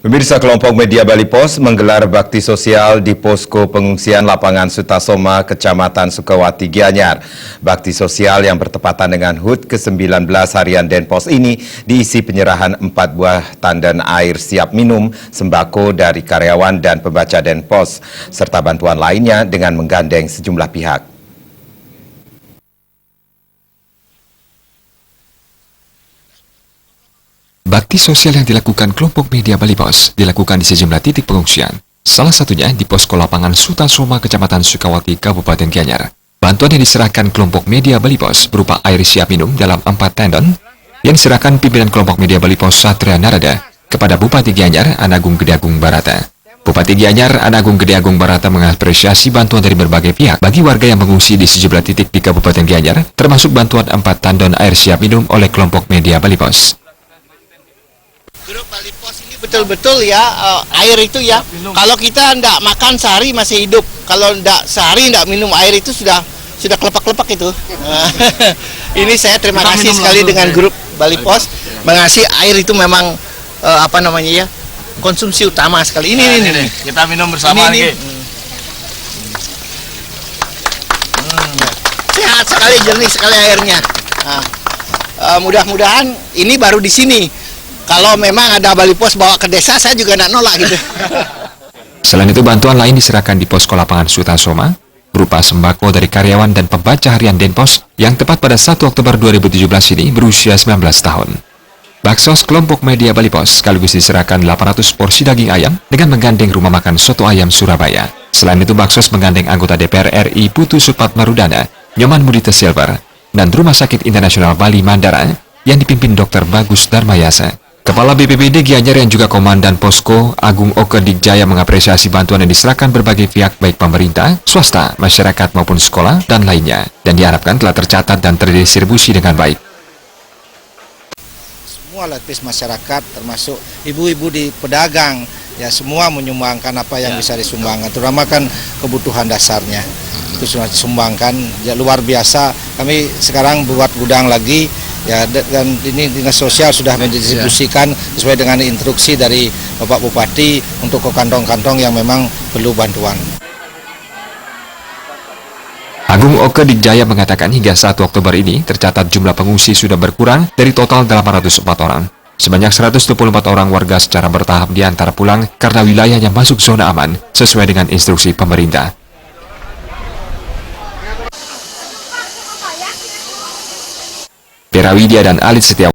Pemirsa, kelompok media Bali Pos menggelar bakti sosial di posko pengungsian lapangan Sutasoma, Kecamatan Sukawati, Gianyar. Bakti sosial yang bertepatan dengan HUT ke-19 harian Denpos ini diisi penyerahan 4 buah tandan air siap minum, sembako dari karyawan dan pembaca Denpos, serta bantuan lainnya dengan menggandeng sejumlah pihak. Bakti sosial yang dilakukan kelompok media Bali Pos dilakukan di sejumlah titik pengungsian. Salah satunya di posko lapangan Sutasoma, Kecamatan Sukawati, Kabupaten Gianyar. Bantuan yang diserahkan kelompok media Bali Pos berupa air siap minum dalam 4 tendon yang diserahkan pimpinan kelompok media Bali Pos Satria Narada kepada Bupati Gianyar Anagung Gede Agung Barata. Bupati Gianyar Anagung Gede Agung Barata mengapresiasi bantuan dari berbagai pihak bagi warga yang mengungsi di sejumlah titik di Kabupaten Gianyar, termasuk bantuan 4 tandon air siap minum oleh kelompok media Bali Pos. Grup Bali Pos ini betul-betul ya, air itu ya, kalau kita ndak makan sehari masih hidup, kalau ndak sehari ndak minum air itu sudah kelepak-kelepak itu. Ini saya terima kasih sekali dengan grup Bali Pos mengasih air itu memang konsumsi utama sekali. Ini kita minum bersama ini. Sehat sekali, jernih sekali airnya. Mudah-mudahan ini baru di sini. Kalau memang ada Bali Pos bawa ke desa, saya juga nggak nolak gitu. Selain itu, bantuan lain diserahkan di posko lapangan Sutasoma, berupa sembako dari karyawan dan pembaca harian Denpos yang tepat pada 1 Oktober 2017 ini berusia 19 tahun. Baksos kelompok media Bali Pos sekaligus diserahkan 800 porsi daging ayam dengan menggandeng rumah makan soto ayam Surabaya. Selain itu, Baksos menggandeng anggota DPR RI Putu Supatmarudana, Nyoman Mudita Silver, dan Rumah Sakit Internasional Bali Mandara yang dipimpin Dr. Bagus Darmayasa. Kepala BPBD Gianyar yang juga Komandan Posko Agung Oke Digjaya mengapresiasi bantuan yang diserahkan berbagai pihak baik pemerintah, swasta, masyarakat maupun sekolah dan lainnya, dan diharapkan telah tercatat dan terdistribusi dengan baik. Semua lapis masyarakat termasuk ibu-ibu di pedagang ya semua menyumbangkan apa yang bisa disumbangkan, terutama kan kebutuhan dasarnya itu sudah disumbangkan ya, luar biasa. Kami sekarang buat gudang lagi ya, dan ini dinas sosial sudah mendistribusikan sesuai dengan instruksi dari Bapak Bupati untuk ke kantong-kantong yang memang perlu bantuan. Agung Oke Digjaya mengatakan hingga 1 Oktober ini tercatat jumlah pengungsi sudah berkurang dari total 804 orang. Sebanyak 124 orang warga secara bertahap diantar pulang karena wilayahnya masuk zona aman sesuai dengan instruksi pemerintah. Perawidia dan Alit Setiawan